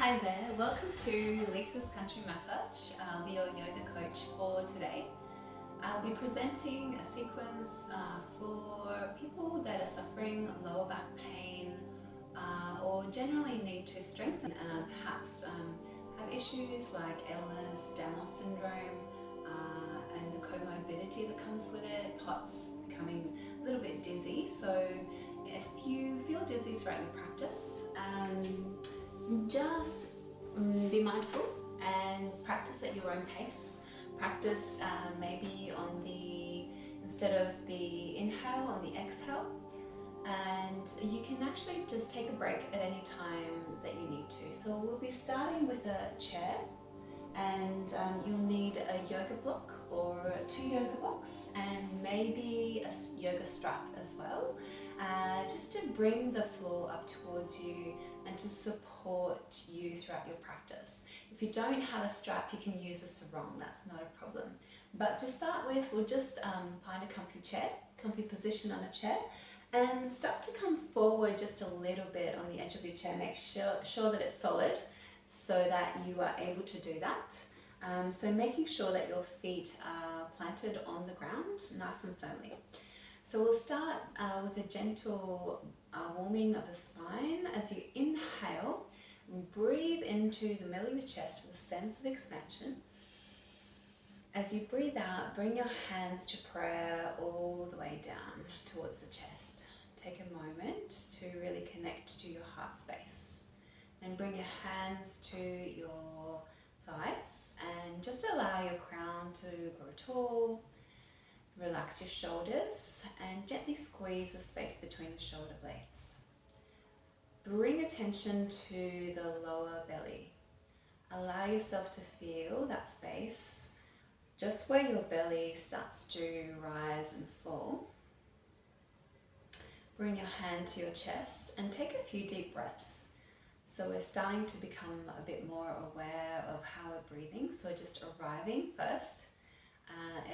Hi there, welcome to Lisa's Country Massage. I'll be your yoga coach for today. I'll be presenting a sequence for people that are suffering lower back pain or generally need to strengthen, perhaps have issues like illness, Down syndrome, and the comorbidity that comes with it, POTS, becoming a little bit dizzy. So if you feel dizzy throughout your practice, just be mindful and practice at your own pace. Practice maybe on instead of the inhale, on the exhale. And you can actually just take a break at any time that you need to. So we'll be starting with a chair, and you'll need a yoga block or 2 yoga blocks and maybe a yoga strap as well, just to bring the floor up towards you and to support you throughout your practice. If you don't have a strap, you can use a sarong, that's not a problem. But to start with, we'll just find a comfy position on a chair, and start to come forward just a little bit on the edge of your chair. Make sure that it's solid so that you are able to do that. So making sure that your feet are planted on the ground nice and firmly. So we'll start with a gentle warming of the spine. As you inhale, breathe into the middle of your chest with a sense of expansion. As you breathe out, bring your hands to prayer all the way down towards the chest. Take a moment to really connect to your heart space. Then bring your hands to your thighs and just allow your crown to grow tall. Relax your shoulders and gently squeeze the space between the shoulder blades. Bring attention to the lower belly. Allow yourself to feel that space just where your belly starts to rise and fall. Bring your hand to your chest and take a few deep breaths. So we're starting to become a bit more aware of how we're breathing. So just arriving first.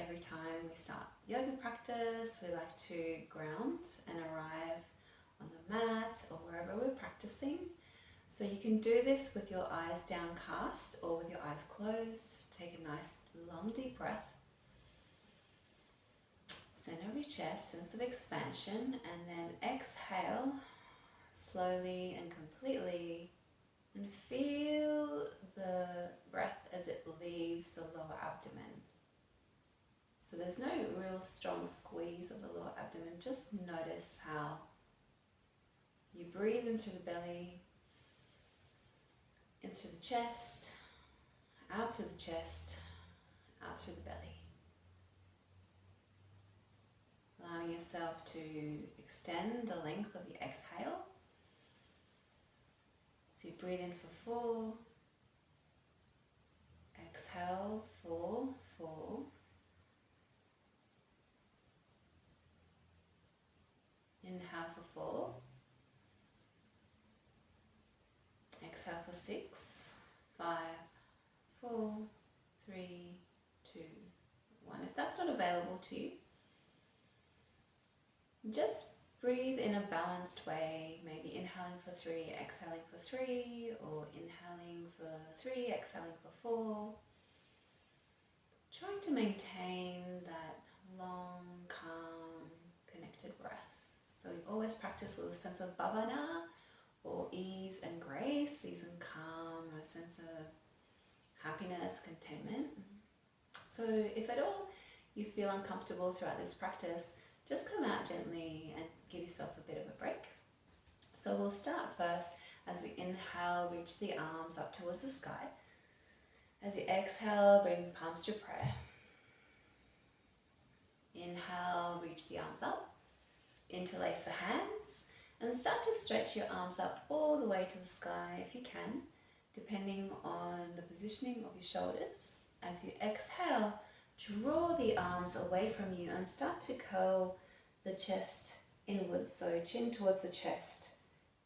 Every time we start yoga practice, we like to ground and arrive on the mat or wherever we're practicing. So you can do this with your eyes downcast or with your eyes closed. Take a nice long deep breath. Center of your chest, sense of expansion, and then exhale slowly and completely, and feel the breath as it leaves the lower abdomen. So there's no real strong squeeze of the lower abdomen, just notice how you breathe in through the belly, in through the chest, out through the chest, out through the belly. Allowing yourself to extend the length of the exhale. So you breathe in for 4, exhale 4, 4. Inhale for 4, exhale for 6, 5, 4, 3, 2, 1. If that's not available to you, just breathe in a balanced way, maybe inhaling for 3, exhaling for 3, or inhaling for 3, exhaling for 4. Trying to maintain that long, calm, connected breath. So we always practice with a sense of bhavana, or ease and grace, ease and calm, or a sense of happiness, contentment. So if at all you feel uncomfortable throughout this practice, just come out gently and give yourself a bit of a break. So we'll start first as we inhale, reach the arms up towards the sky. As you exhale, bring palms to prayer. Inhale, reach the arms up. Interlace the hands and start to stretch your arms up all the way to the sky if you can, depending on the positioning of your shoulders. As you exhale, draw the arms away from you and start to curl the chest inwards, so chin towards the chest,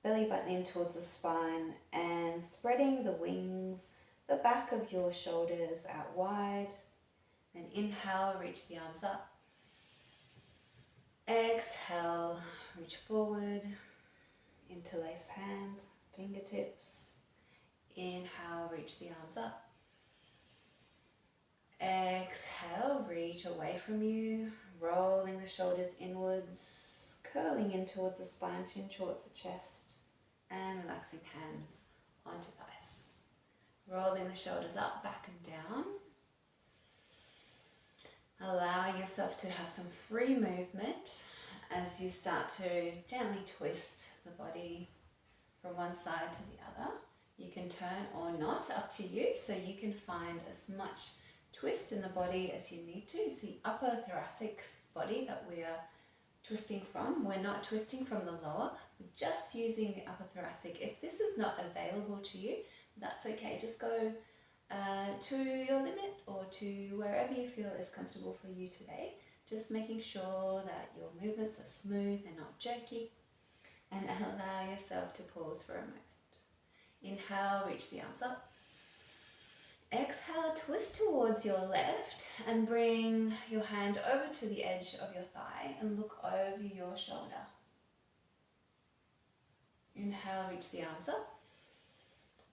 belly button in towards the spine, and spreading the wings, the back of your shoulders out wide. Then inhale, reach the arms up. Exhale, reach forward, interlace hands, fingertips. Inhale, reach the arms up. Exhale, reach away from you, rolling the shoulders inwards, curling in towards the spine, chin towards the chest, and relaxing hands onto thighs. Rolling the shoulders up, back and down. Allowing yourself to have some free movement as you start to gently twist the body from one side to the other. You can turn or not, up to you, so you can find as much twist in the body as you need to. It's the upper thoracic body that we are twisting from. We're not twisting from the lower, we're just using the upper thoracic. If this is not available to you, that's okay. Just go to your limit or to wherever you feel is comfortable for you today. Just making sure that your movements are smooth and not jerky, and allow yourself to pause for a moment. Inhale, reach the arms up. Exhale, twist towards your left and bring your hand over to the edge of your thigh and look over your shoulder. Inhale, reach the arms up.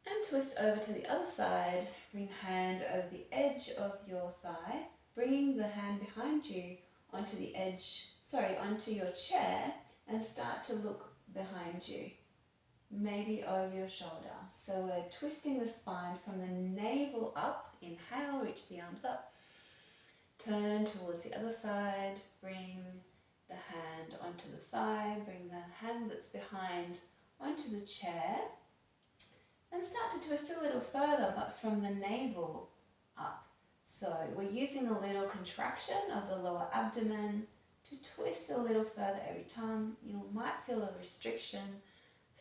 And twist over to the other side. Bring hand over the edge of your thigh, bringing the hand behind you onto the edge, onto your chair, and start to look behind you, maybe over your shoulder. So we're twisting the spine from the navel up. Inhale, reach the arms up. Turn towards the other side. Bring the hand onto the thigh. Bring the hand that's behind onto the chair. And start to twist a little further, but from the navel up. So we're using a little contraction of the lower abdomen to twist a little further every time. You might feel a restriction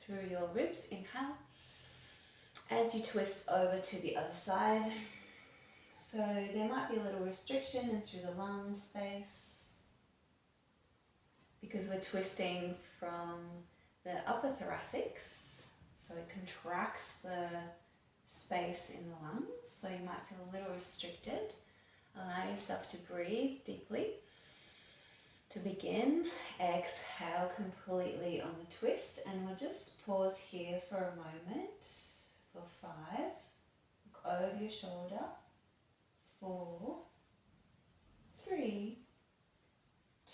through your ribs. Inhale. As you twist over to the other side. So there might be a little restriction in through the lung space, because we're twisting from the upper thoracics. So it contracts the space in the lungs, so you might feel a little restricted. Allow yourself to breathe deeply. To begin, exhale completely on the twist, and we'll just pause here for a moment. For 5, look over your shoulder. 4, 3,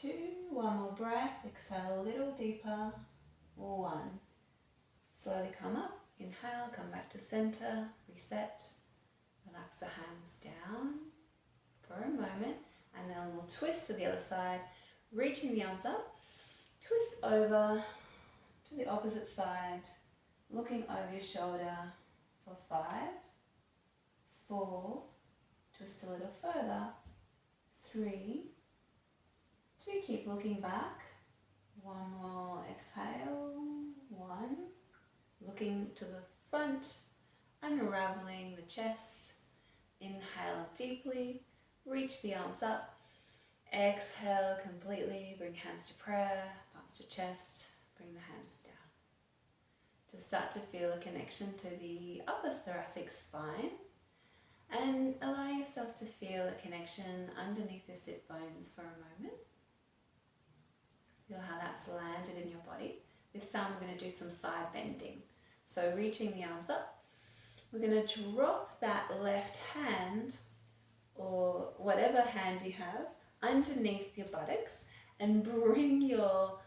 2, one more breath, exhale a little deeper. 1. Slowly come up, inhale, come back to center, reset, relax the hands down for a moment, and then we'll twist to the other side, reaching the arms up, twist over to the opposite side, looking over your shoulder for 5, 4, twist a little further, 3, 2, keep looking back, 1 more, exhale, 1, looking to the front, unraveling the chest. Inhale deeply, reach the arms up. Exhale completely, bring hands to prayer, palms to chest, bring the hands down. Just start to feel a connection to the upper thoracic spine, and allow yourself to feel a connection underneath the sit bones for a moment. Feel how that's landed in your body. This time we're going to do some side bending. So reaching the arms up, we're going to drop that left hand, or whatever hand you have, underneath your buttocks, and bring your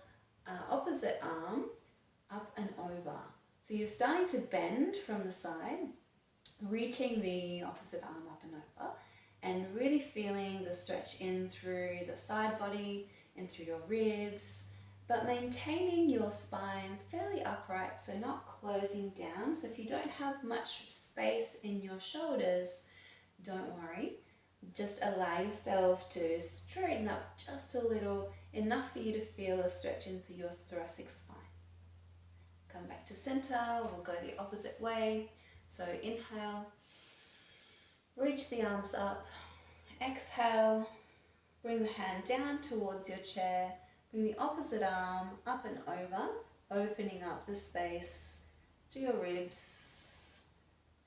opposite arm up and over. So you're starting to bend from the side, reaching the opposite arm up and over, and really feeling the stretch in through the side body, in through your ribs, but maintaining your spine fairly upright, so not closing down. So if you don't have much space in your shoulders, don't worry. Just allow yourself to straighten up just a little, enough for you to feel a stretch into your thoracic spine. Come back to center, we'll go the opposite way. So inhale, reach the arms up, exhale, bring the hand down towards your chair, bring the opposite arm up and over, opening up the space through your ribs.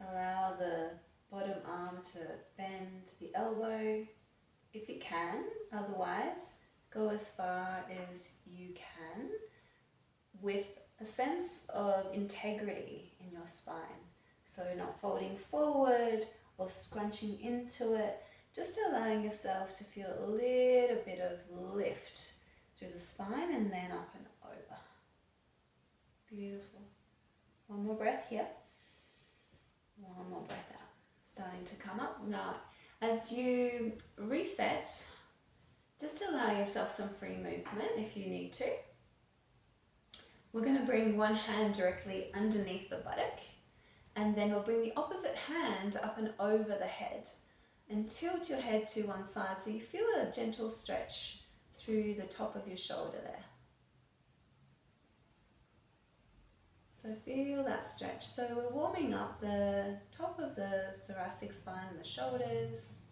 Allow the bottom arm to bend the elbow if you can, otherwise go as far as you can with a sense of integrity in your spine. So not folding forward or scrunching into it, just allowing yourself to feel a little bit of lift through the spine and then up and over. Beautiful. One more breath here. One more breath out. Starting to come up. Now, as you reset, just allow yourself some free movement if you need to. We're going to bring one hand directly underneath the buttock, and then we'll bring the opposite hand up and over the head and tilt your head to one side so you feel a gentle stretch through the top of your shoulder there. So feel that stretch. So we're warming up the top of the thoracic spine and the shoulders,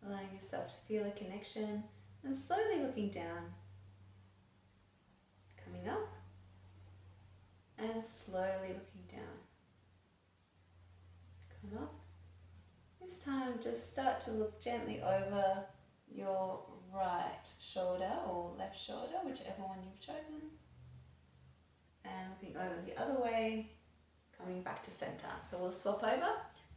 allowing yourself to feel a connection and slowly looking down, coming up and slowly looking down. Come up. This time just start to look gently over your right shoulder or left shoulder, whichever one you've chosen. And looking over the other way, coming back to center. So we'll swap over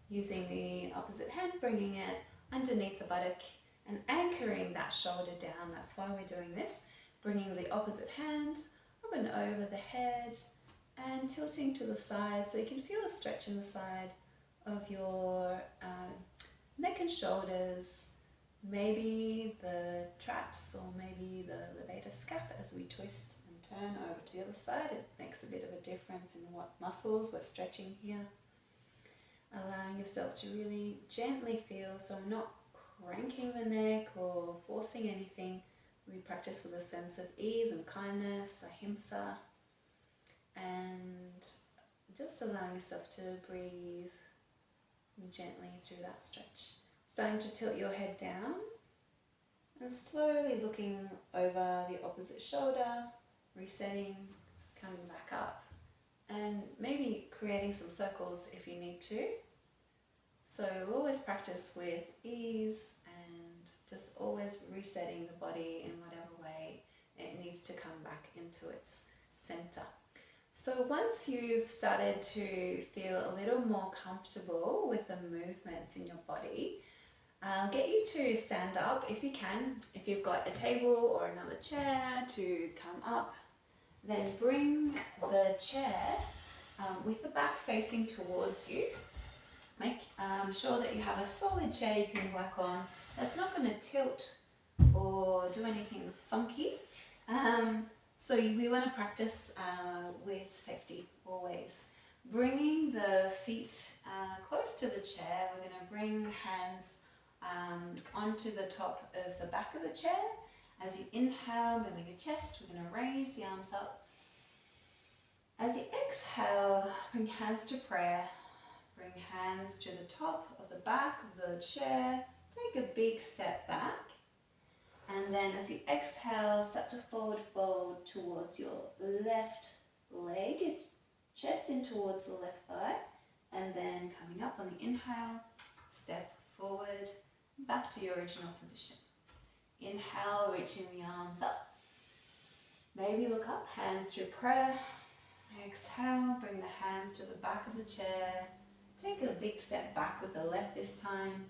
using the opposite hand, bringing it underneath the buttock and anchoring that shoulder down. That's why we're doing this. Bringing the opposite hand up and over the head and tilting to the side so you can feel a stretch in the side of your neck and shoulders, maybe the traps or maybe the levator scap as we twist and turn over to the other side. It makes a bit of a difference in what muscles we're stretching here. Allowing yourself to really gently feel, so I'm not cranking the neck or forcing anything. We practice with a sense of ease and kindness, ahimsa, and just allowing yourself to breathe gently through that stretch. Starting to tilt your head down and slowly looking over the opposite shoulder, resetting, coming back up, and maybe creating some circles if you need to. So always practice with ease and just always resetting the body in whatever way it needs to come back into its center. So once you've started to feel a little more comfortable with the movements in your body, I'll get you to stand up if you can. If you've got a table or another chair to come up, then bring the chair with the back facing towards you. Make sure that you have a solid chair you can work on that's not going to tilt or do anything funky. So we want to practice with safety always. Bringing the feet close to the chair, we're going to bring hands onto the top of the back of the chair. As you inhale, bending your chest, we're going to raise the arms up. As you exhale, bring hands to prayer. Bring hands to the top of the back of the chair. Take a big step back. And then as you exhale, start to forward fold towards your left leg, chest in towards the left thigh. And then coming up on the inhale, step forward, back to your original position. Inhale, reaching the arms up. Maybe look up, hands to prayer. Exhale, bring the hands to the back of the chair. Take a big step back with the left this time.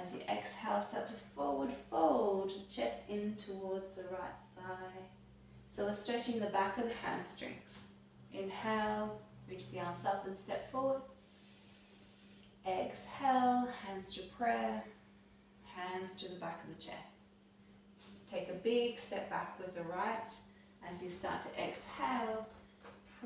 As you exhale, start to forward fold, chest in towards the right thigh. So we're stretching the back of the hamstrings. Inhale, reach the arms up and step forward. Exhale, hands to prayer, hands to the back of the chair. Take a big step back with the right. As you start to exhale,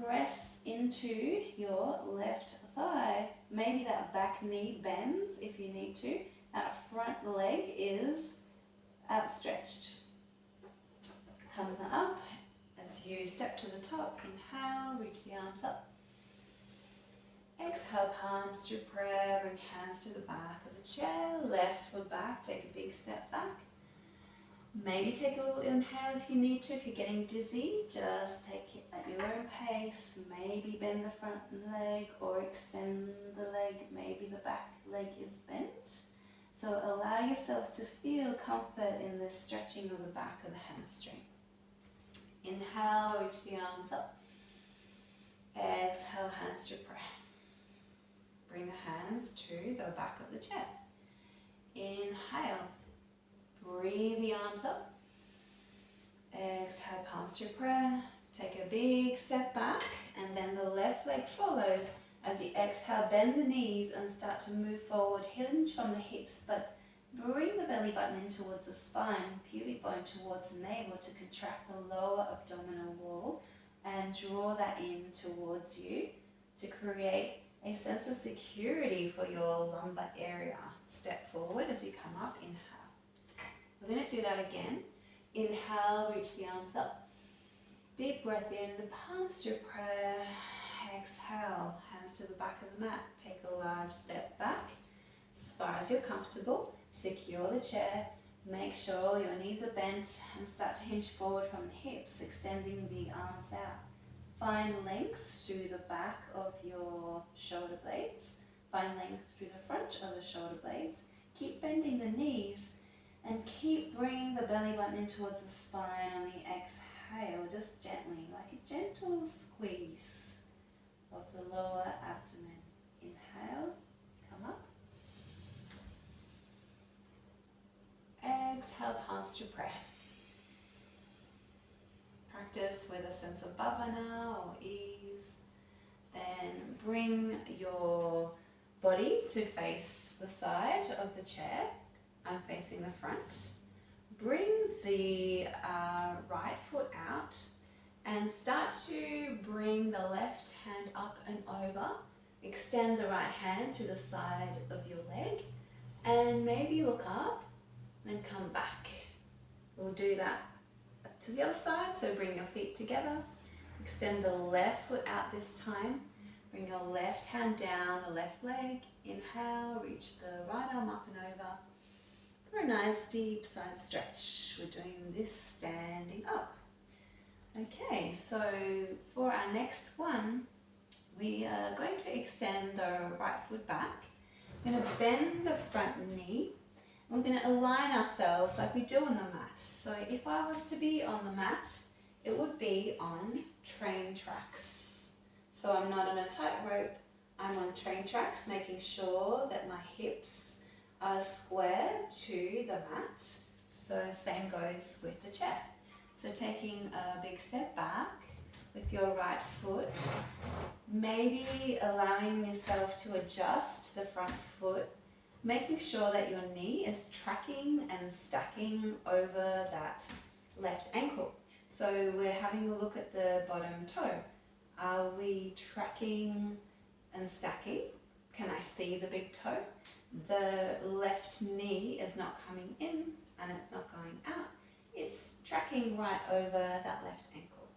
press into your left thigh. Maybe that back knee bends if you need to. That front leg is outstretched. Coming up, as you step to the top, inhale, reach the arms up. Exhale, palms to prayer, bring hands to the back of the chair, left foot back, take a big step back. Maybe take a little inhale if you need to. If you're getting dizzy, just take it at your own pace. Maybe bend the front leg or extend the leg. Maybe the back leg is bent. So allow yourself to feel comfort in the stretching of the back of the hamstring. Inhale, reach the arms up. Exhale, hands to prayer. hands to the back of the chair. Inhale, breathe the arms up. Exhale, palms to prayer. Take a big step back, and then the left leg follows. As you exhale, bend the knees and start to move forward. Hinge from the hips, but bring the belly button in towards the spine, pubic bone towards the navel to contract the lower abdominal wall, and draw that in towards you to create a sense of security for your lumbar area. Step forward as you come up. Inhale. We're going to do that again. Inhale, reach the arms up. Deep breath in, palms to prayer. Exhale, hands to the back of the mat. Take a large step back as far as you're comfortable. Secure the chair. Make sure your knees are bent and start to hinge forward from the hips, extending the arms out. Find length through the back of your shoulder blades. Find length through the front of the shoulder blades. Keep bending the knees and keep bringing the belly button in towards the spine on the exhale, just gently, like a gentle squeeze of the lower abdomen. Inhale, come up. Exhale, palms to prayer. Practice with a sense of bhavana or ease. Then bring your body to face the side of the chair. I'm facing the front. Bring the right foot out and start to bring the left hand up and over. Extend the right hand through the side of your leg and maybe look up, then come back. We'll do that to the other side, so bring your feet together. Extend the left foot out this time. Bring your left hand down the left leg. Inhale, reach the right arm up and over for a nice deep side stretch. We're doing this standing up. Okay, so for our next one, we are going to extend the right foot back. We're going to bend the front knee. We're going to align ourselves like we do on the mat. So if I was to be on the mat, it would be on train tracks. So I'm not on a tightrope, I'm on train tracks, making sure that my hips are square to the mat. So same goes with the chair. So taking a big step back with your right foot, maybe allowing yourself to adjust the front foot, making sure that your knee is tracking and stacking over that left ankle. So we're having a look at the bottom toe. Are we tracking and stacking? Can I see the big toe? The left knee is not coming in and it's not going out. It's tracking right over that left ankle.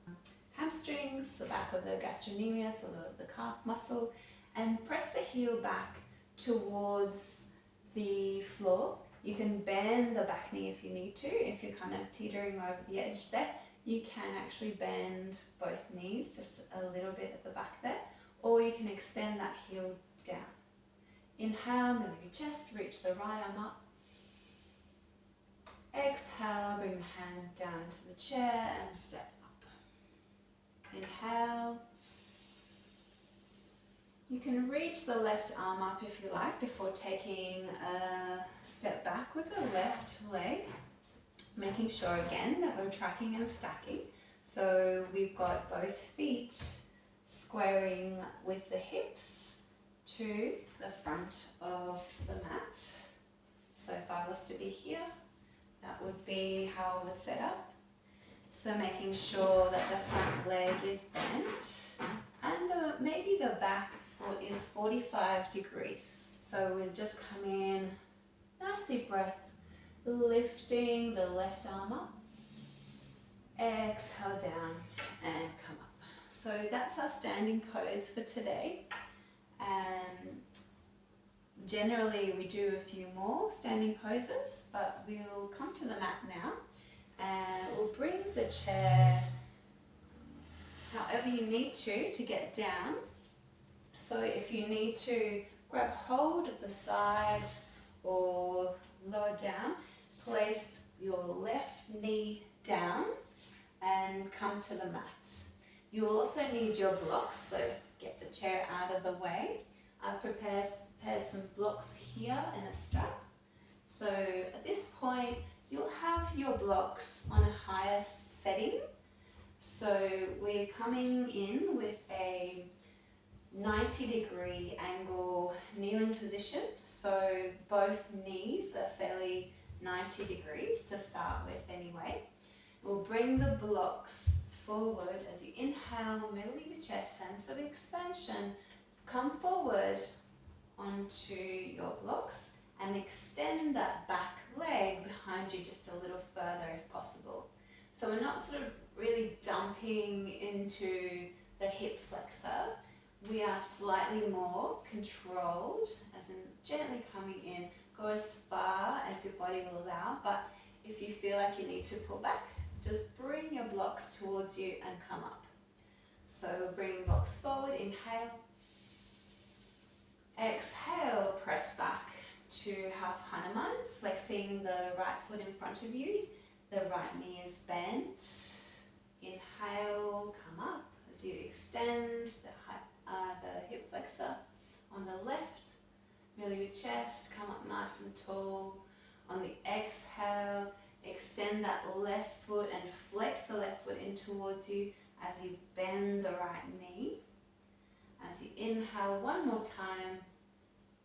Hamstrings, the back of the gastrocnemius or the calf muscle, and press the heel back towards the floor. You can bend the back knee if you need to. If you're kind of teetering over the edge there, you can actually bend both knees just a little bit at the back there, or you can extend that heel down. Inhale, move your chest, reach the right arm up. Exhale, bring the hand down to the chair and step up. Inhale. You can reach the left arm up if you like before taking a step back with the left leg, making sure again that we're tracking and stacking. So we've got both feet squaring with the hips to the front of the mat. So if I was to be here, that would be how I would set up. So making sure that the front leg is bent and maybe the back foot is 45 degrees. So we'll just come in, nice deep breath, lifting the left arm up, exhale down and come up. So that's our standing pose for today. And generally we do a few more standing poses, but we'll come to the mat now and we'll bring the chair however you need to get down. So if you need to grab hold of the side or lower down, place your left knee down and come to the mat. You will also need your blocks, so get the chair out of the way. I've prepared some blocks here and a strap. So at this point, you'll have your blocks on a highest setting. So we're coming in with a 90-degree angle kneeling position. So both knees are fairly 90 degrees to start with anyway. We'll bring the blocks forward as you inhale, middle of your chest, sense of expansion. Come forward onto your blocks and extend that back leg behind you just a little further if possible. So we're not sort of really dumping into the hip flexor. We are slightly more controlled, as in gently coming in. Go as far as your body will allow, but if you feel like you need to pull back, just bring your blocks towards you and come up. So we're bringing blocks forward, inhale. Exhale, press back to half Hanuman, flexing the right foot in front of you. The right knee is bent. Inhale, come up as you extend the hip flexor on the left. Middle of your chest, come up nice and tall. On the exhale, extend that left foot and flex the left foot in towards you as you bend the right knee. As you inhale one more time,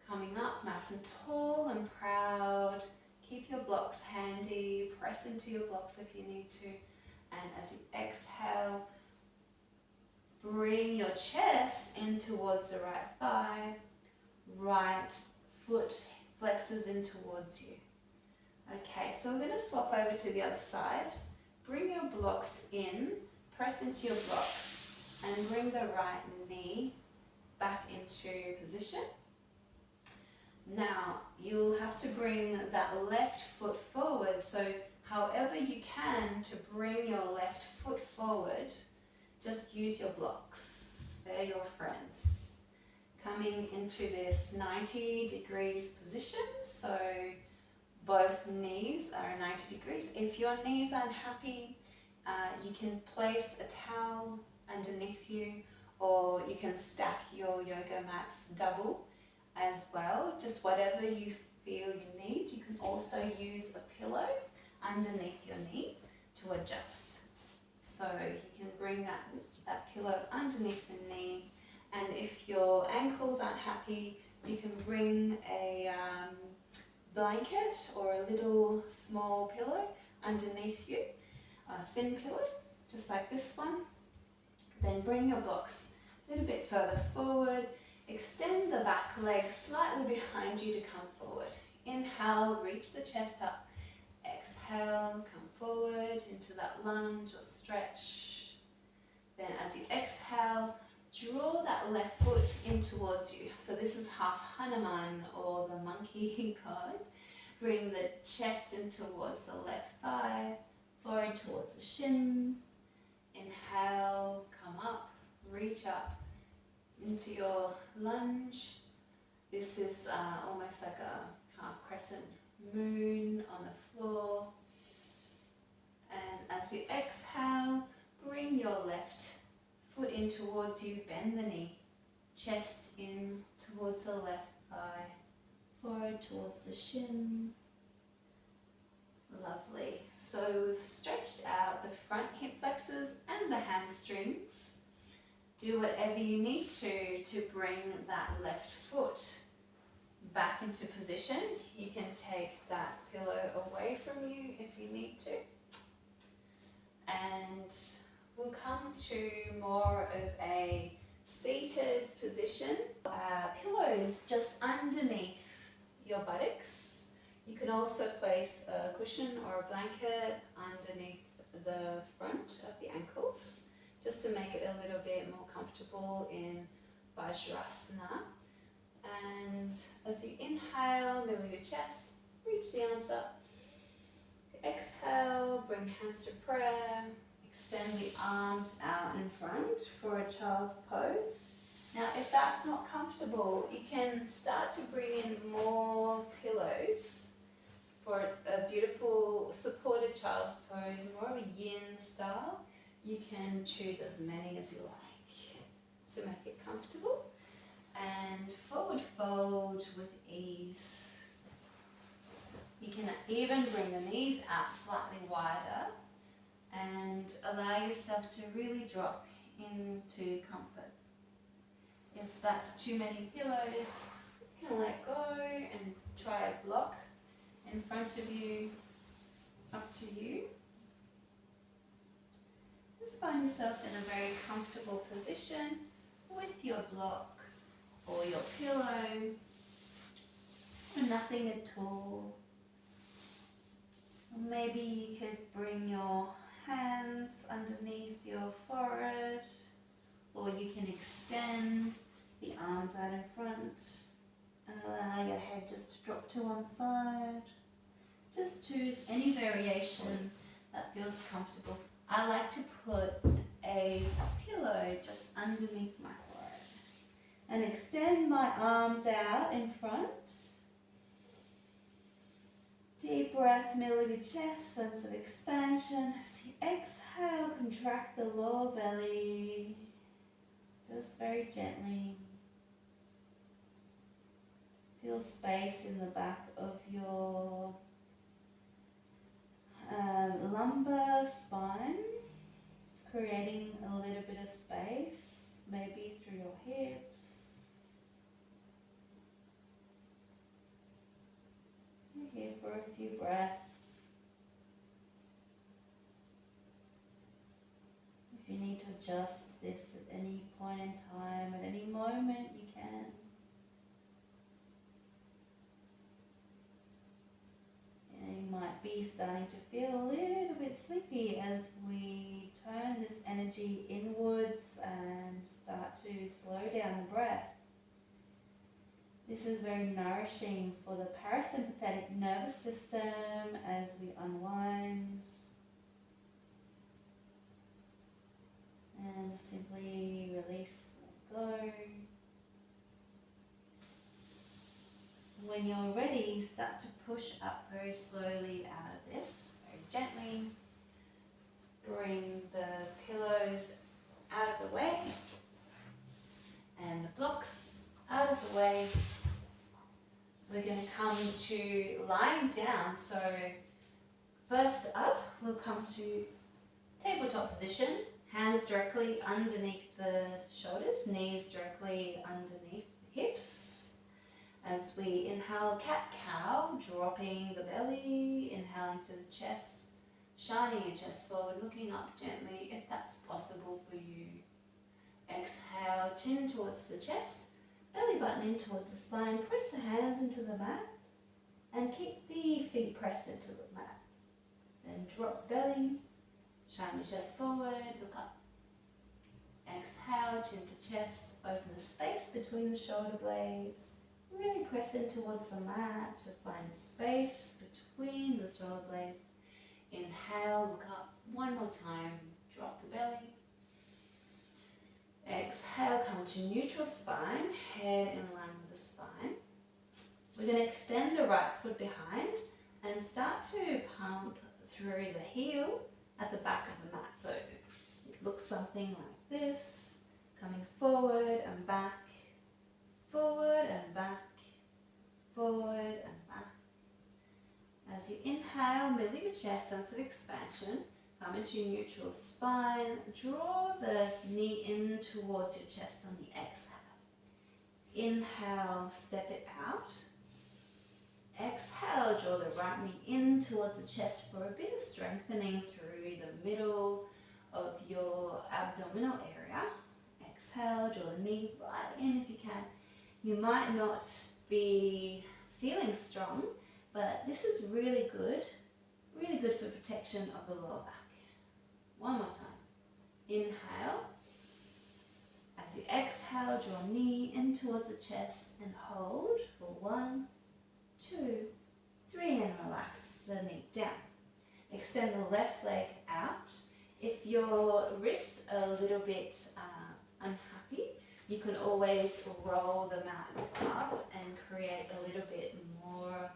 coming up nice and tall and proud. Keep your blocks handy, press into your blocks if you need to. And as you exhale, bring your chest in towards the right thigh. Right foot flexes in towards you. Okay, so we're going to swap over to the other side. Bring your blocks in, press into your blocks, and bring the right knee back into position. Now, you'll have to bring that left foot forward, so however you can to bring your left foot forward, just use your blocks. They're your friends. Coming into this 90 degrees position, so both knees are 90 degrees. If your knees aren't happy, you can place a towel underneath you, or you can stack your yoga mats double as well, just whatever you feel you need. You can also use a pillow underneath your knee to adjust. So you can bring that pillow underneath the knee, and if your ankles aren't happy, you can bring a blanket or a little small pillow underneath you, a thin pillow, just like this one. Then bring your blocks a little bit further forward. Extend the back leg slightly behind you to come forward. Inhale, reach the chest up. Exhale, come forward into that lunge or stretch. Then as you exhale, draw that left foot in towards you. So this is half Hanuman or the monkey god. Bring the chest in towards the left thigh, forehead towards the shin. Inhale, come up, reach up into your lunge. This is almost like a half crescent moon on the floor. And as you exhale, bring your left foot in towards you, bend the knee, chest in towards the left thigh, forehead towards the shin. Lovely. So we've stretched out the front hip flexors and the hamstrings. Do whatever you need to bring that left foot back into position. You can take that pillow away from you if you need to. And we'll come to more of a seated position. Pillows just underneath your buttocks. You can also place a cushion or a blanket underneath the front of the ankles, just to make it a little bit more comfortable in Vajrasana. And as you inhale, middle of your chest, reach the arms up. Exhale, bring hands to prayer. Extend the arms out in front for a child's pose. Now, if that's not comfortable, you can start to bring in more pillows for a beautiful supported child's pose, more of a yin style. You can choose as many as you like to make it comfortable. And forward even bring the knees out slightly wider and allow yourself to really drop into comfort. If that's too many pillows, you can let go and try a block in front of you, up to you. Just find yourself in a very comfortable position with your block or your pillow, or nothing at all. Or maybe you could bring your hands underneath your forehead, or you can extend the arms out in front and allow your head just to drop to one side. Just choose any variation that feels comfortable. I like to put a pillow just underneath my forehead and extend my arms out in front. Deep breath, middle of your chest, sense of expansion. As you exhale, contract the lower belly, just very gently. Feel space in the back of your lumbar spine, creating a little bit of space, maybe through your hips. You're here for a few breaths. If you need to adjust this at any point in time, at any moment, you can. You might be starting to feel a little bit sleepy as we turn this energy inwards and start to slow down the breath. This is very nourishing for the parasympathetic nervous system as we unwind and simply release, let go. When you're ready, start to push up very slowly out of this, very gently. Bring the pillows out of the way and the blocks out of the way. We're going to come to lying down. So first up, we'll come to tabletop position, hands directly underneath the shoulders, knees directly underneath the hips. As we inhale, cat-cow, dropping the belly, inhaling through the chest, shining your chest forward, looking up gently if that's possible for you. Exhale, chin towards the chest, belly button in towards the spine, press the hands into the mat and keep the feet pressed into the mat. Then drop the belly, shine your chest forward, look up. Exhale, chin to chest, open the space between the shoulder blades. Really press in towards the mat to find space between the shoulder blades. Inhale, look up one more time, drop the belly. Exhale, come to neutral spine, head in line with the spine. We're going to extend the right foot behind and start to pump through the heel at the back of the mat. So it looks something like this, coming forward and back, forward and back, forward and back. As you inhale, middle of your chest, sense of expansion, come into neutral spine, draw the knee in towards your chest on the exhale. Inhale, step it out. Exhale, draw the right knee in towards the chest for a bit of strengthening through the middle of your abdominal area. Exhale, draw the knee right in if you can. You might not be feeling strong, but this is really good for protection of the lower back. One more time. Inhale. As you exhale, draw knee in towards the chest and hold for 1, 2, 3 and relax the knee down. Extend the left leg out. If your wrists are a little bit unhappy, you can always roll the mat up and create a little bit more,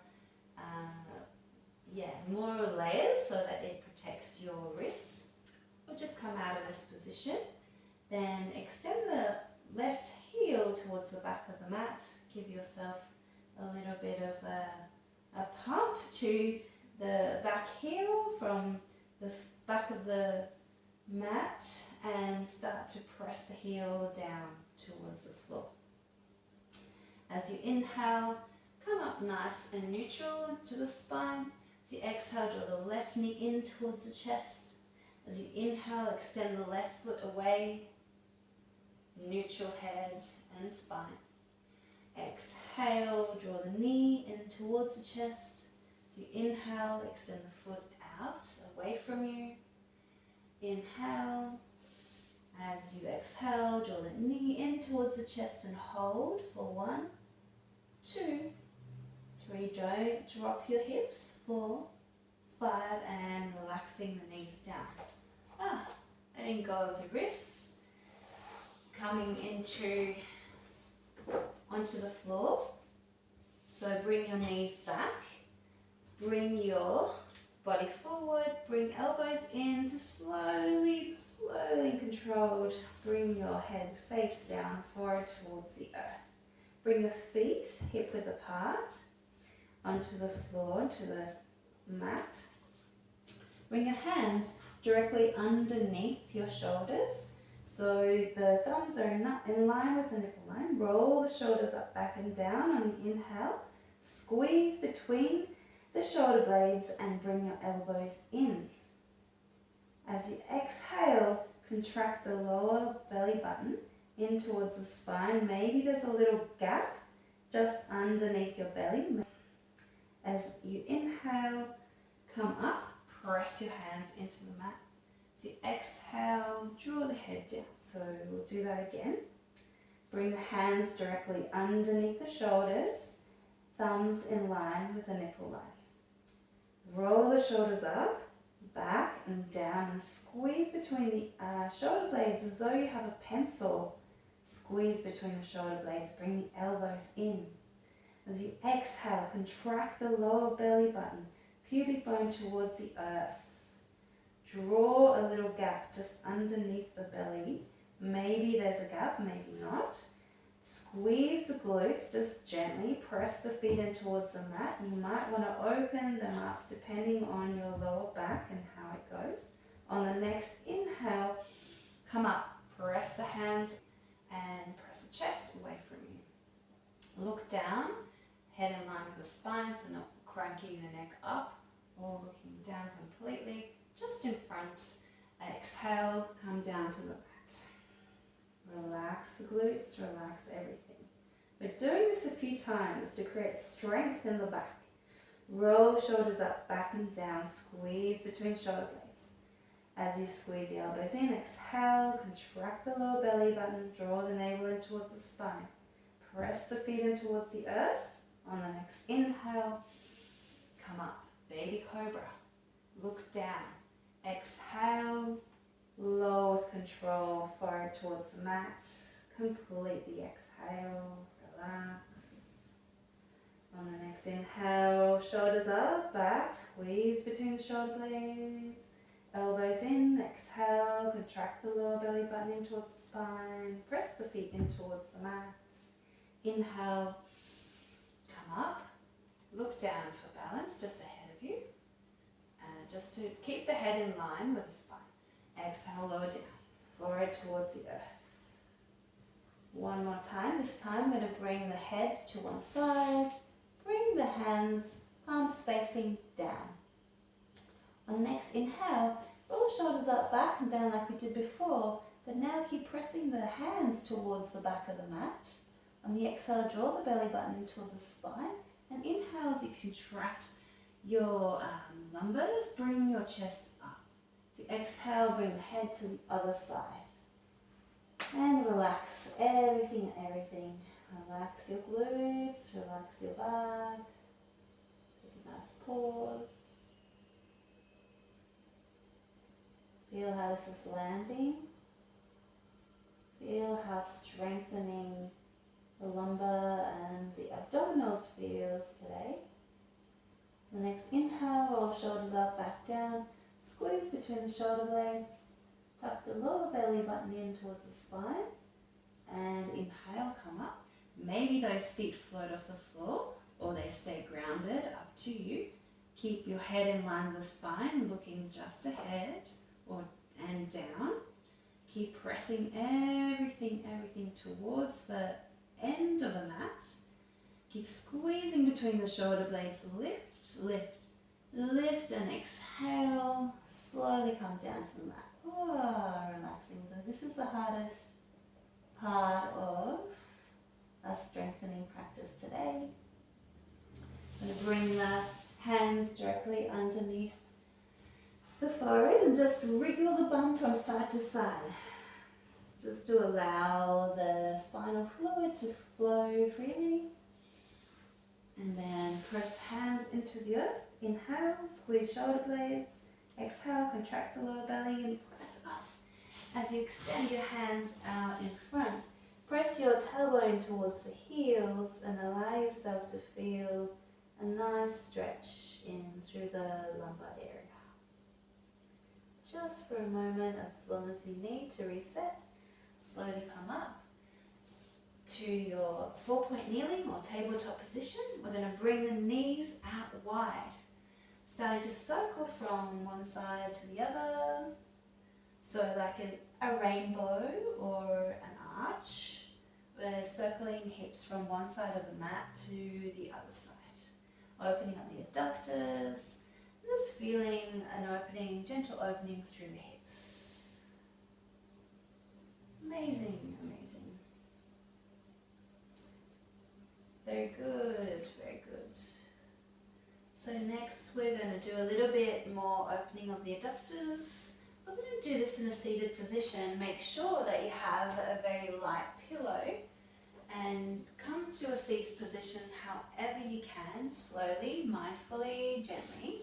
more layers so that it protects your wrists. Or just come out of this position. Then extend the left heel towards the back of the mat. Give yourself a little bit of a pump to the back heel from the back of the mat and start to press the heel down towards the floor. As you inhale, come up nice and neutral to the spine. As you exhale, draw the left knee in towards the chest. As you inhale, extend the left foot away, neutral head and spine. Exhale, draw the knee in towards the chest. As you inhale, extend the foot out, away from you. Inhale. As you exhale, draw the knee in towards the chest and hold for 1, 2, 3. Don't drop your hips. 4, 5, and relaxing the knees down. Letting go of the wrists. Coming onto the floor. So bring your knees back. Bring your body forward. Bring elbows in to slowly and controlled. Bring your head face down, forward towards the earth. Bring your feet hip width apart onto the floor, onto the mat. Bring your hands directly underneath your shoulders. So the thumbs are not in line with the nipple line. Roll the shoulders up, back and down on the inhale. Squeeze between the shoulder blades and bring your elbows in. As you exhale, contract the lower belly button in towards the spine. Maybe there's a little gap just underneath your belly. As you inhale, come up, press your hands into the mat. As you exhale, draw the head down. So we'll do that again. Bring the hands directly underneath the shoulders, thumbs in line with the nipple line. Roll the shoulders up, back and down, and squeeze between the shoulder blades as though you have a pencil. Squeeze between the shoulder blades, bring the elbows in. As you exhale, contract the lower belly button, pubic bone towards the earth. Draw a little gap just underneath the belly. Maybe there's a gap, maybe not. Squeeze the glutes, just gently press the feet in towards the mat. You might want to open them up depending on your lower back and how it goes. On the next inhale, come up, press the hands and press the chest away from you. Look down, head in line with the spine, so not cranking the neck up or looking down completely, just in front. Exhale, come down to the mat. Relax the glutes, relax everything. We're doing this a few times to create strength in the back. Roll shoulders up, back and down, squeeze between shoulder blades. As you squeeze the elbows in, exhale, contract the lower belly button, draw the navel in towards the spine. Press the feet in towards the earth. On the next inhale, come up, baby cobra. Look down. Exhale, lower with control, forward towards the mat. Completely exhale, relax. On the next inhale, shoulders up, back, squeeze between the shoulder blades. Elbows in, exhale, contract the lower belly button in towards the spine. Press the feet in towards the mat. Inhale, come up, look down for balance, just ahead of you. Just to keep the head in line with the spine. Exhale, lower down, forward towards the earth. One more time. This time I'm going to bring the head to one side. Bring the hands, palms facing down. On the next inhale, roll the shoulders up, back and down like we did before, but now keep pressing the hands towards the back of the mat. On the exhale, draw the belly button in towards the spine, and inhale as you contract your lumbars, bring your chest up. So exhale, bring the head to the other side. And relax everything. Relax your glutes, relax your back. Take a nice pause. Feel how this is landing. Feel how strengthening the lumbar and the abdominals feels today. The next inhale, roll shoulders up, back down. Squeeze between the shoulder blades. Tuck the lower belly button in towards the spine. And inhale, come up. Maybe those feet float off the floor or they stay grounded, up to you. Keep your head in line with the spine, looking just ahead and down. Keep pressing everything towards the end of the mat. Keep squeezing between the shoulder blades. Lift, lift, lift, and exhale. Slowly come down to the mat. Oh, relaxing. So this is the hardest part of our strengthening practice today. I'm going to bring the hands directly underneath the forehead and just wriggle the bum from side to side. It's just to allow the spinal fluid to flow freely. And then press hands into the earth. Inhale, squeeze shoulder blades. Exhale, contract the lower belly and press up. As you extend your hands out in front, press your tailbone towards the heels and allow yourself to feel a nice stretch in through the lumbar area. Just for a moment, as long as you need to reset, slowly come up to your 4-point kneeling or tabletop position. We're going to bring the knees out wide, starting to circle from one side to the other. So like a rainbow or an arch. We're circling hips from one side of the mat to the other side. Opening up the adductors, just feeling an opening, gentle opening through the hips. Amazing, amazing. Very good, very good. So next we're going to do a little bit more opening of the adductors. We're going to do this in a seated position. Make sure that you have a very light pillow and come to a seated position however you can, slowly, mindfully, gently.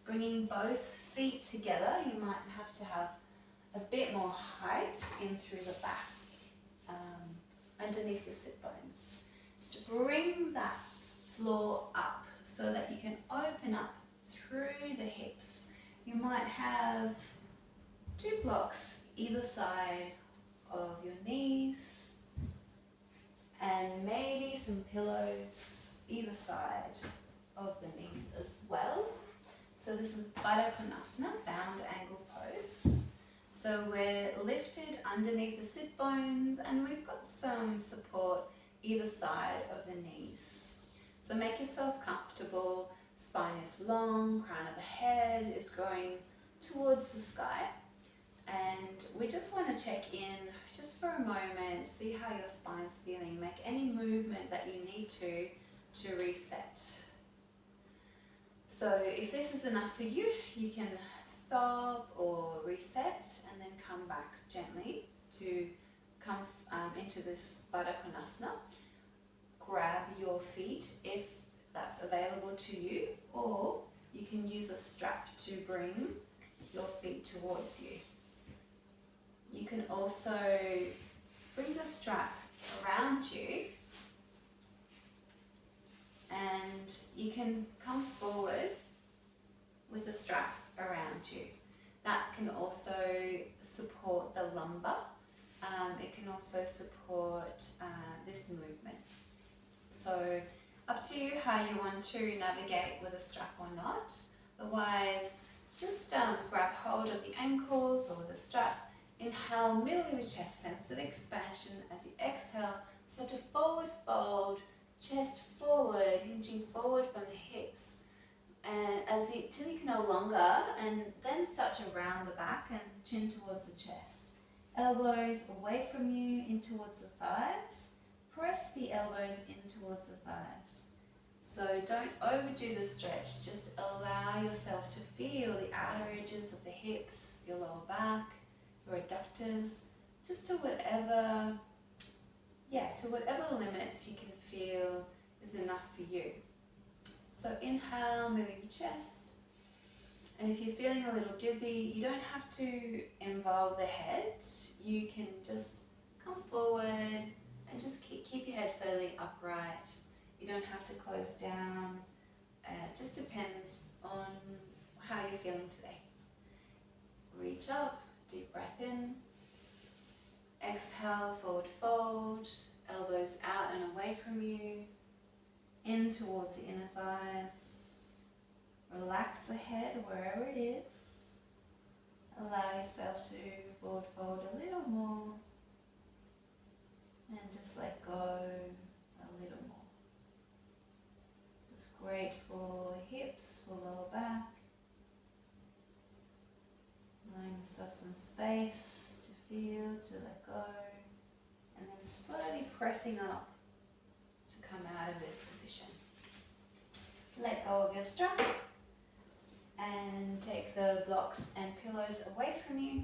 Bringing both feet together. You might have to have a bit more height in through the back, underneath the sit bones. Just to bring that floor up so that you can open up through the hips. You might have 2 blocks either side of your knees and maybe some pillows either side of the knees as well. So this is Baddha Konasana, bound angle pose. So we're lifted underneath the sit bones and we've got some support either side of the knees. So make yourself comfortable, spine is long, crown of the head is growing towards the sky. And we just want to check in just for a moment, see how your spine's feeling, make any movement that you need to reset. So if this is enough for you, you can stop or reset and then come back gently to come into this Baddha Konasana. Grab your feet if that's available to you, or you can use a strap to bring your feet towards you. You can also bring the strap around you and you can come forward with a strap around you. That can also support the lumbar. It can also support this movement. So up to you how you want to navigate with a strap or not. Otherwise, just grab hold of the ankles or the strap. Inhale, middle of your chest, sense of expansion. As you exhale, start to forward fold, chest forward, hinging forward from the hips. And till you can no longer, and then start to round the back and chin towards the chest. Elbows away from you, in towards the thighs. Press the elbows in towards the thighs. So don't overdo the stretch, just allow yourself to feel the outer edges of the hips, your lower back, your adductors, just to whatever limits you can feel is enough for you. So inhale, middle of your chest. And if you're feeling a little dizzy, you don't have to involve the head. You can just come forward and just keep your head fairly upright. You don't have to close down. It just depends on how you're feeling today. Reach up, deep breath in. Exhale, forward fold, elbows out and away from you. In towards the inner thighs. Relax the head wherever it is. Allow yourself to forward fold a little more. And just let go a little more. It's great for hips, for lower back. Allowing yourself some space to feel, to let go. And then slowly pressing up to come out of this position. Let go of your strap and take the blocks and pillows away from you.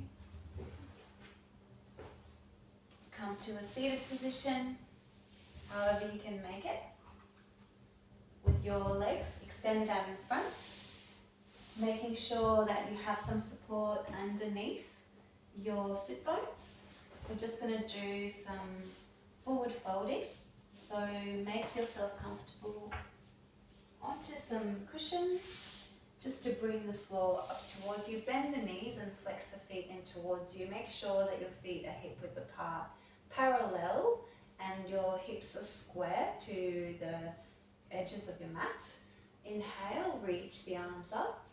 Come to a seated position, however you can make it, with your legs extended out in front, making sure that you have some support underneath your sit bones. We're just going to do some forward folding, so make yourself comfortable onto some cushions just to bring the floor up towards you. Bend the knees and flex the feet in towards you. Make sure that your feet are hip width apart, parallel, and your hips are square to the edges of your mat. Inhale, reach the arms up.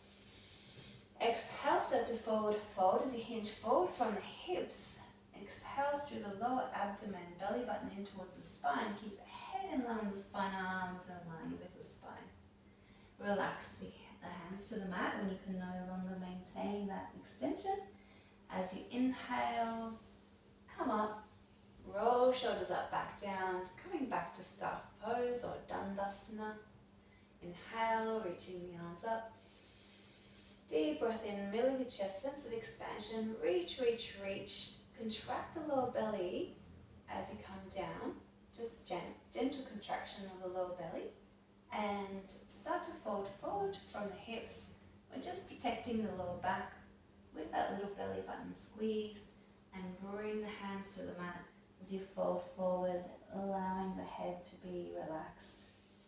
Exhale, start to forward fold as you hinge forward from the hips. Exhale through the lower abdomen, belly button in towards the spine. Keep the head in line with the spine, arms in line with the spine. Relax the hands to the mat when you can no longer maintain that extension. As you inhale, come up, roll shoulders up, back down, coming back to staff pose or dandasana. Inhale, reaching the arms up. Deep breath in, milling the chest, sense of expansion. Reach, reach, reach. Contract the lower belly as you come down. Just gentle contraction of the lower belly. And start to fold forward from the hips. We're just protecting the lower back with that little belly button squeeze, and bring the hands to the mat as you fold forward, allowing the head to be relaxed.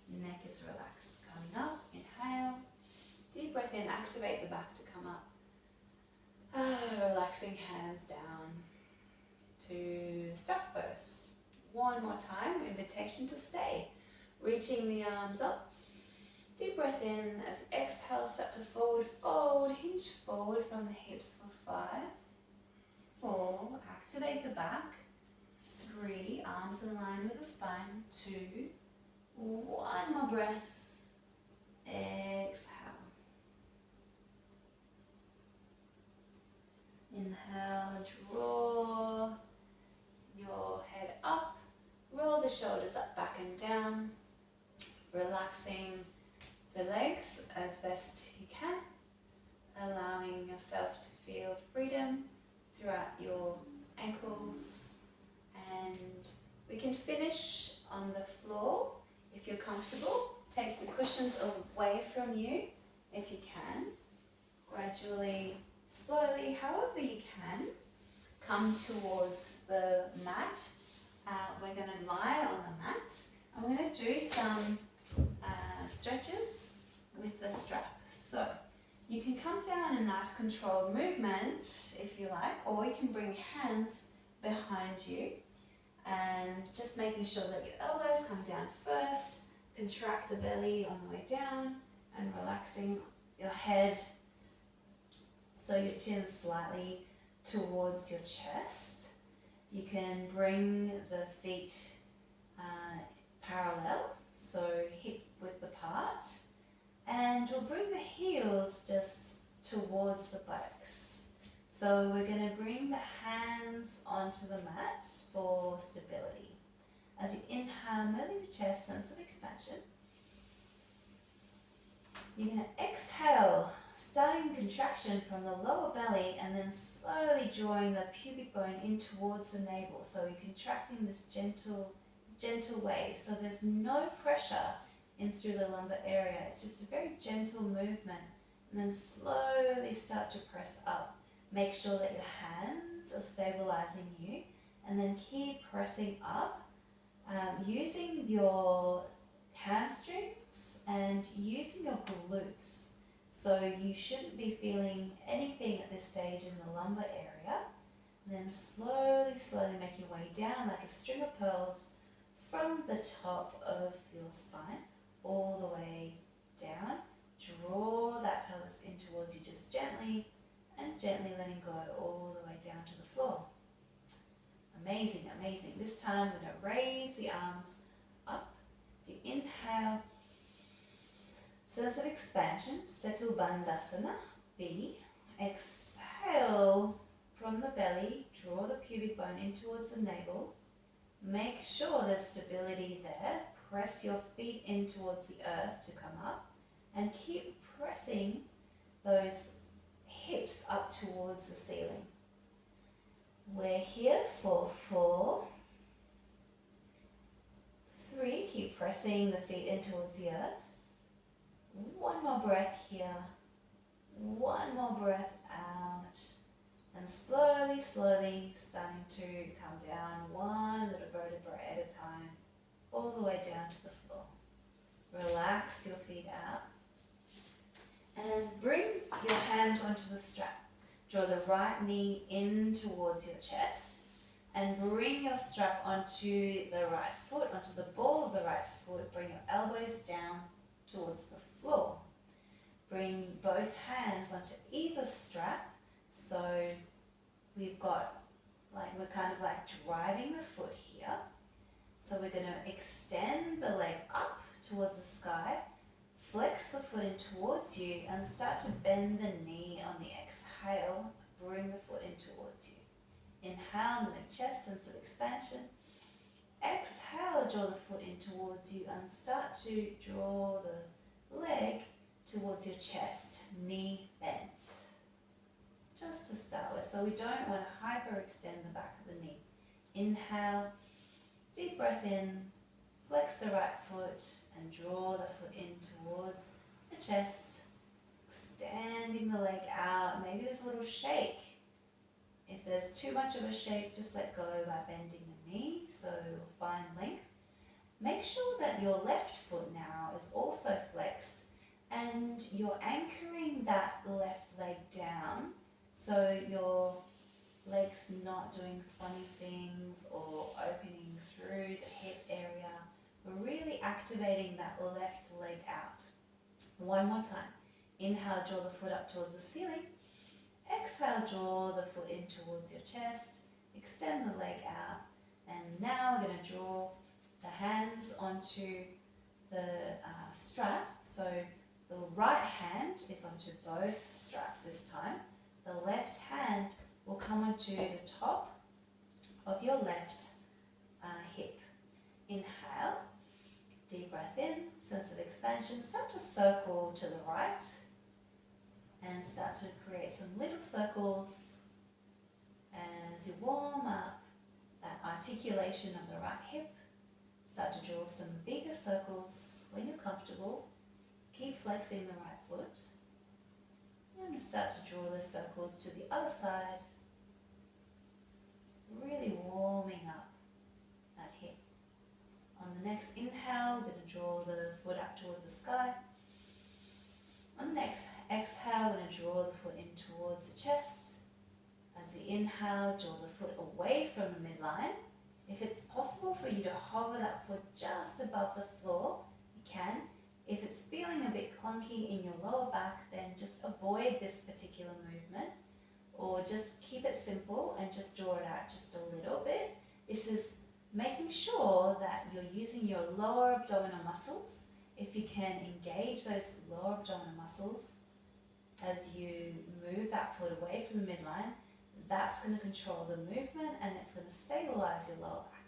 Neck is relaxed. Coming up, inhale. Deep breath in, activate the back to come up. Relaxing hands down to staff pose. One more time, invitation to stay. Reaching the arms up. Deep breath in as exhale, start to forward fold, hinge forward from the hips for 5, 4, activate the back, 3, arms in line with the spine, 2, 1 more breath, exhale. Inhale, draw your head up, roll the shoulders up, back and down, relaxing the legs as best you can, allowing yourself to feel freedom throughout your ankles. And we can finish on the floor if you're comfortable. Take the cushions away from you if you can. Gradually, slowly, however you can, come towards the mat. We're going to lie on the mat. I'm going to do some stretches with the strap. So you can come down in a nice controlled movement if you like, or you can bring hands behind you and just making sure that your elbows come down first, contract the belly on the way down, and relaxing your head so your chin is slightly towards your chest. You can bring the feet parallel, so hip width apart, and we'll bring the heels just towards the buttocks. So we're going to bring the hands onto the mat for stability. As you inhale, milling your chest, sense of expansion. You're going to exhale, starting contraction from the lower belly and then slowly drawing the pubic bone in towards the navel. So you're contracting this gentle way. So there's no pressure in through the lumbar area. It's just a very gentle movement. And then slowly start to press up. Make sure that your hands are stabilizing you. And then keep pressing up, using your hamstrings and using your glutes. So you shouldn't be feeling anything at this stage in the lumbar area. And then slowly make your way down like a string of pearls from the top of your spine all the way down. Draw that pelvis in towards you just gently, and gently letting go all the way down to the floor. Amazing, amazing. This time we're going to raise the arms up. So you inhale, sense of expansion, Setu Bandhasana, B. Exhale from the belly, draw the pubic bone in towards the navel. Make sure there's stability there. Press your feet in towards the earth to come up, and keep pressing those hips up towards the ceiling. We're here for 4, 3, keep pressing the feet in towards the earth. One more breath here, one more breath out, and slowly, slowly starting to come down one little vertebra at a time, all the way down to the floor. Relax your feet out, and bring your hands onto the strap. Draw the right knee in towards your chest, and bring your strap onto the right foot, onto the ball of the right foot. Bring your elbows down towards the floor. Bring both hands onto either strap, so we've got, we're kind of like driving the foot here. So we're going to extend the leg up towards the sky, flex the foot in towards you, and start to bend the knee on the exhale. Bring the foot in towards you. Inhale, lift chest, sense of expansion. Exhale, draw the foot in towards you, and start to draw the leg towards your chest, knee bent. Just to start with, so we don't want to hyperextend the back of the knee. Inhale, deep breath in, flex the right foot, and draw the foot in towards the chest, extending the leg out. Maybe there's a little shake. If there's too much of a shake, just let go by bending the knee, so you'll find length. Make sure that your left foot now is also flexed, and you're anchoring that left leg down, so your leg's not doing funny things or opening through the hip area. We're really activating that left leg out. One more time. Inhale, draw the foot up towards the ceiling. Exhale, draw the foot in towards your chest. Extend the leg out. And now we're going to draw the hands onto the strap. So the right hand is onto both straps this time. The left hand will come onto the top of your left hip. Inhale, deep breath in, sense of expansion. Start to circle to the right and start to create some little circles as you warm up that articulation of the right hip. Start to draw some bigger circles when you're comfortable. Keep flexing the right foot. And start to draw the circles to the other side. Really warming up that hip. On the next inhale, we're going to draw the foot up towards the sky. On the next exhale, we're going to draw the foot in towards the chest. As you inhale, draw the foot away from the midline. If it's possible for you to hover that foot just above the floor, you can. If it's feeling a bit clunky in your lower back, then just avoid this particular movement, or just keep it simple and just draw it out just a little bit. This is making sure that you're using your lower abdominal muscles. If you can engage those lower abdominal muscles as you move that foot away from the midline, that's going to control the movement and it's going to stabilize your lower back.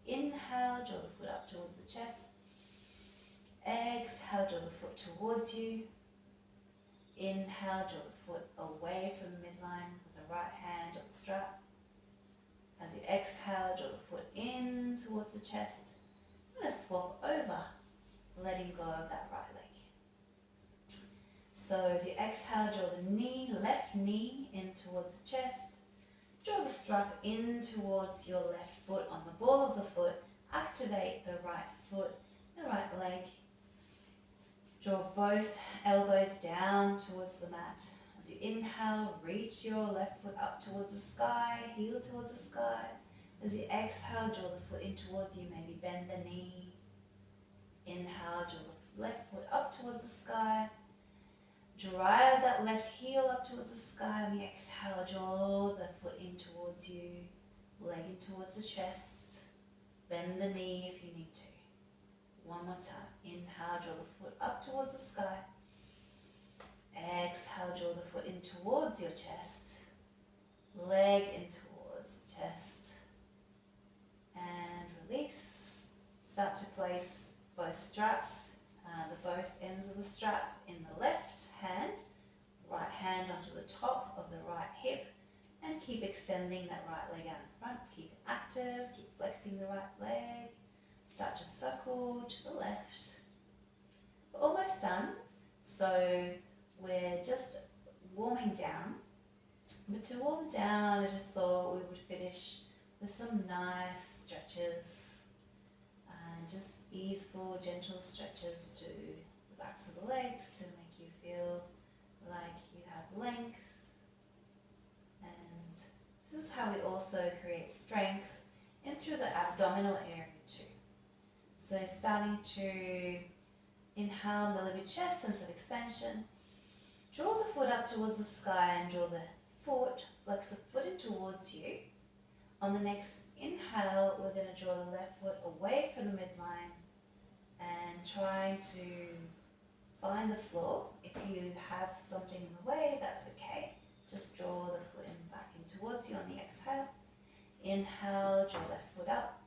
Inhale, draw the foot up towards the chest. Exhale, draw the foot towards you. Inhale, draw the foot away from the midline with the right hand on the strap. As you exhale, draw the foot in towards the chest. I'm going to swap over, letting go of that right leg. So as you exhale, draw the knee, left knee in towards the chest. Draw the strap in towards your left foot on the ball of the foot. Activate the right foot, the right leg. Draw both elbows down towards the mat. As you inhale, reach your left foot up towards the sky, heel towards the sky. As you exhale, draw the foot in towards you, maybe bend the knee. Inhale, draw the left foot up towards the sky. Drive that left heel up towards the sky. On the exhale, draw the foot in towards you, leg in towards the chest. Bend the knee if you need to. One more time. Inhale, draw the foot up towards the sky. Exhale, draw the foot in towards your chest. Leg in towards the chest. And release. Start to place both straps, both ends of the strap in the left hand. Right hand onto the top of the right hip. And keep extending that right leg out in front. Keep it active. Keep flexing the right leg. Start to circle to the left. We're almost done. So we're just warming down. But to warm down, I just thought we would finish with some nice stretches. And just easeful, gentle stretches to the backs of the legs to make you feel like you have length. And this is how we also create strength in through the abdominal area too. So starting to inhale, belly with chest, sense of expansion. Draw the foot up towards the sky and draw the foot, flex the foot in towards you. On the next inhale, we're going to draw the left foot away from the midline and trying to find the floor. If you have something in the way, that's okay. Just draw the foot in back in towards you on the exhale. Inhale, draw left foot up.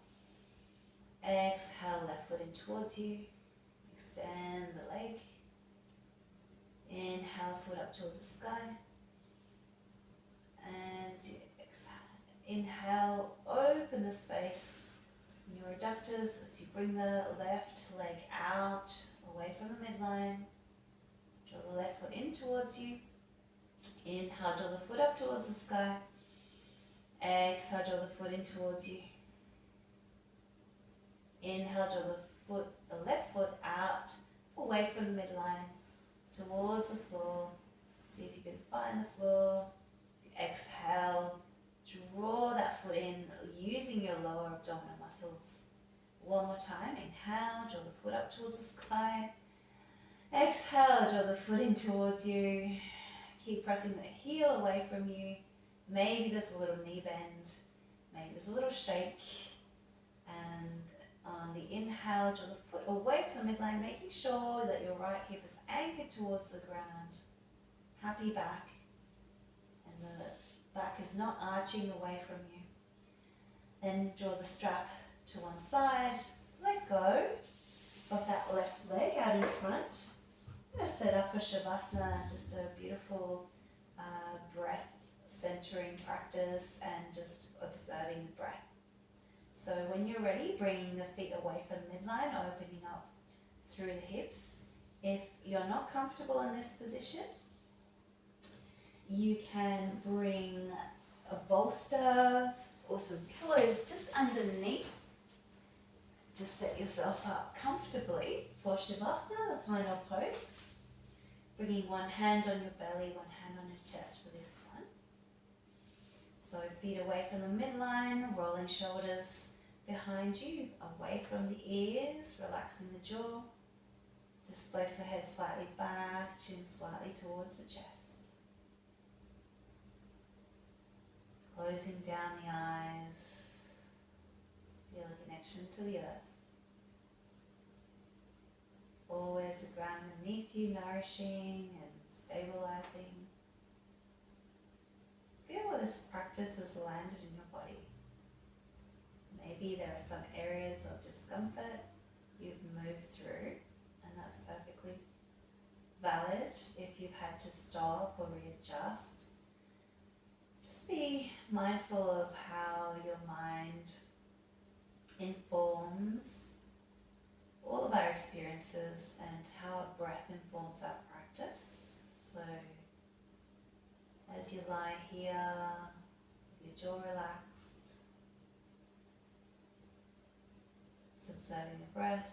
Exhale, left foot in towards you. Extend the leg. Inhale, foot up towards the sky. And as you exhale, inhale, open the space in your adductors as you bring the left leg out, away from the midline. Draw the left foot in towards you. Inhale, draw the foot up towards the sky. Exhale, draw the foot in towards you. Inhale, draw the left foot out, away from the midline, towards the floor. See if you can find the floor. Exhale, draw that foot in using your lower abdominal muscles. One more time. Inhale, draw the foot up towards the sky. Exhale, draw the foot in towards you. Keep pressing the heel away from you. Maybe there's a little knee bend. Maybe there's a little shake. And on the inhale, draw the foot away from the midline, making sure that your right hip is anchored towards the ground. Happy back. And the back is not arching away from you. Then draw the strap to one side. Let go of that left leg out in front. I'm going to set up for Shavasana, just a beautiful breath centering practice and just observing the breath. So when you're ready, bringing the feet away from the midline, opening up through the hips. If you're not comfortable in this position, you can bring a bolster or some pillows just underneath. Just set yourself up comfortably for Shavasana, the final pose. Bringing one hand on your belly, one hand on your chest for this one. So feet away from the midline, rolling shoulders behind you, away from the ears, relaxing the jaw. Displace the head slightly back, chin slightly towards the chest. Closing down the eyes. Feel a connection to the earth. Always the ground beneath you nourishing and stabilizing. Feel where this practice has landed in your body. Maybe there are some areas of discomfort you've moved through, and that's perfectly valid. If you've had to stop or readjust, just be mindful of how your mind informs all of our experiences and how our breath informs our practice. So as you lie here, with your jaw relaxed, just observing the breath,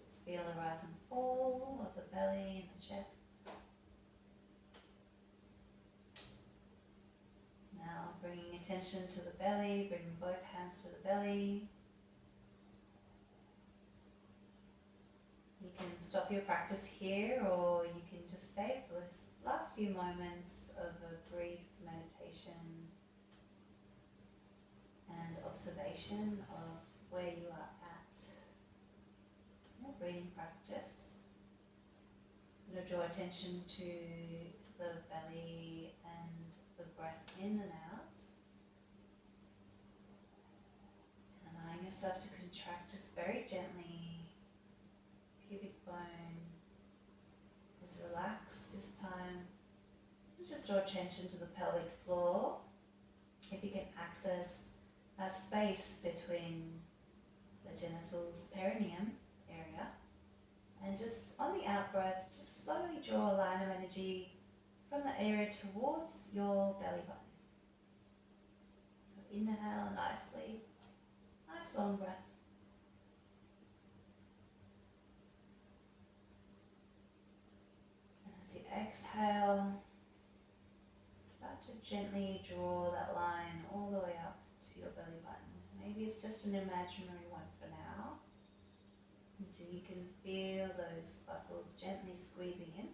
just feel the rise and fall of the belly and the chest. Now bringing attention to the belly, bringing both hands to the belly. You can stop your practice here, or you can just stay for this last few moments of a brief meditation and observation of where you are at in your breathing practice. You'll draw attention to the belly and the breath in and out, and allowing yourself to contract just very gently. Pubic bone is relaxed this time. Just draw attention to the pelvic floor. If you can access that space between the genitals, perineum area, and just on the out breath, just slowly draw a line of energy from the area towards your belly button. So inhale nicely, nice long breath. And as you exhale, start to gently draw that line all the way up to your belly button. Maybe it's just an imaginary one for now, until you can feel those muscles gently squeezing in.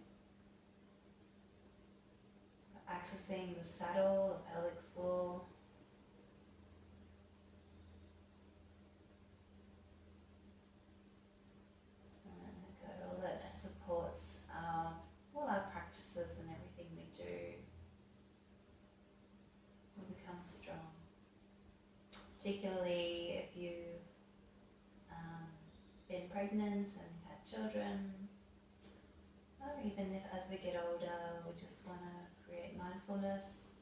Accessing the saddle, the pelvic floor. And the girdle that supports all our practices and everything we do. Will become strong. Particularly if you've been pregnant and had children, or even if as we get older we just want to create mindfulness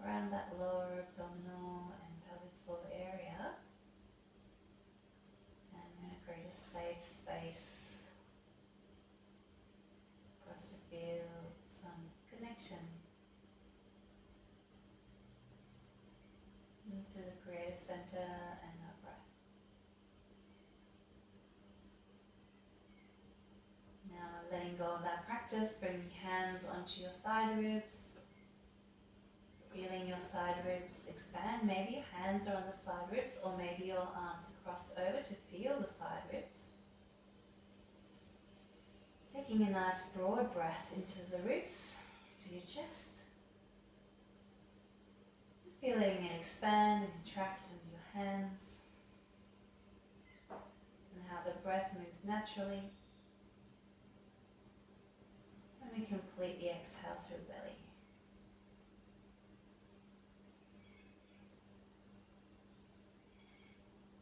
around that lower abdominal and pelvic floor area, and create a safe space for us to feel some connection into the creative center and our breath. Now letting go of that practice, bring your hands onto your side ribs, feeling your side ribs expand. Maybe your hands are on the side ribs, or maybe your arms are crossed over to feel the side ribs. Taking a nice broad breath into the ribs, to your chest. Feeling it expand and contract into your hands, and how the breath moves naturally. And we completely exhale through the belly.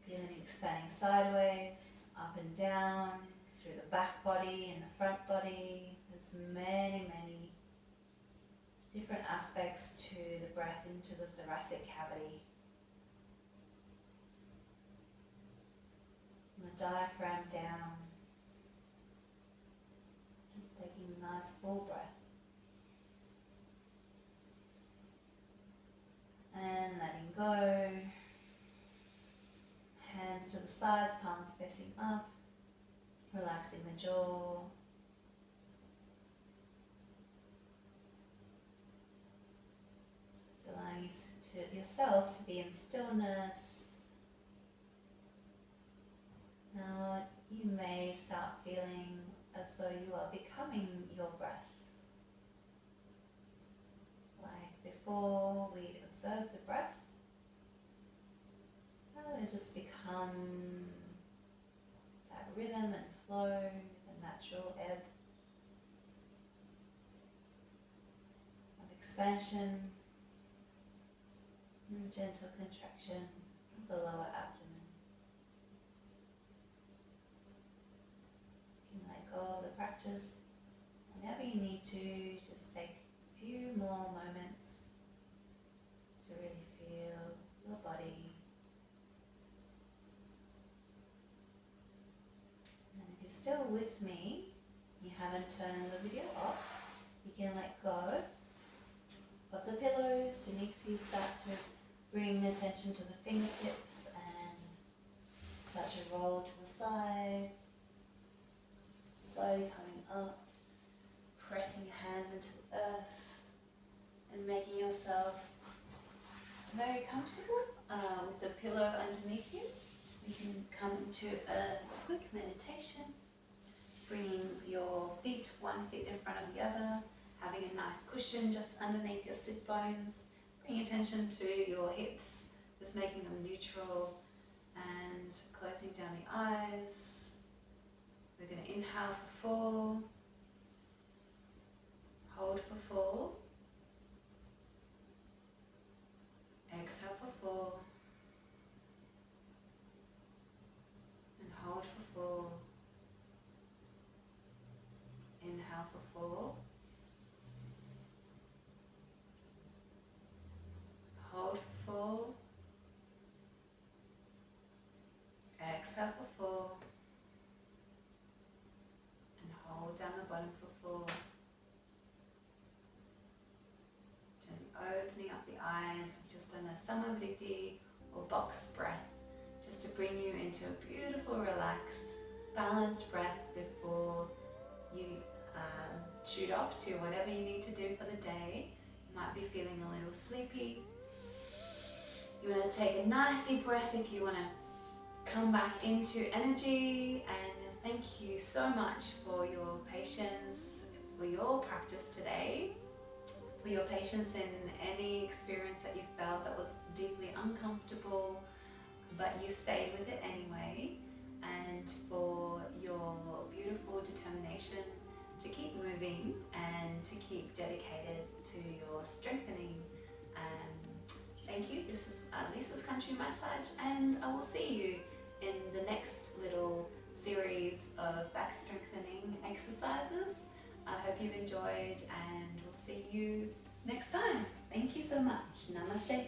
Feeling it expanding sideways, up and down, through the back body and the front body. There's many different aspects to the breath into the thoracic cavity. And the diaphragm down. Just taking a nice full breath. And letting go. Hands to the sides, palms facing up. Relaxing the jaw. Just allowing yourself to be in stillness. Now you may start feeling as though you are becoming your breath. Like before we observe the breath, and just become that rhythm and flow, the natural ebb of expansion and gentle contraction of the lower abdomen. You can let go of the practice whenever you need to. Just take a few more moments to really feel your body. Still with me, you haven't turned the video off, you can let go of the pillows beneath you. Start to bring attention to the fingertips and start to roll to the side, slowly coming up, pressing your hands into the earth and making yourself very comfortable with a pillow underneath you. You can come into a quick meditation feet, one foot in front of the other, having a nice cushion just underneath your sit bones. Bring attention to your hips, just making them neutral and closing down the eyes. We're going to inhale for 4, hold for 4, exhale for 4, and hold for 4, inhale for 4, hold for 4, exhale for 4, and hold down the bottom for 4. Gently opening up the eyes, we've just done a hypermobility or box breath, just to bring you into a beautiful, relaxed, balanced breath before you shoot off to whatever you need to do for the day. You might be feeling a little sleepy. You want to take a nice deep breath if you want to come back into energy. And thank you so much for your patience, for your practice today, for your patience in any experience that you felt that was deeply uncomfortable, but you stayed with it anyway, and for your beautiful determination to keep moving and to keep dedicated to your strengthening. Thank you. This is Lisa's Country Massage, and I will see you in the next little series of back strengthening exercises. I hope you've enjoyed, and we'll see you next time. Thank you so much. Namaste.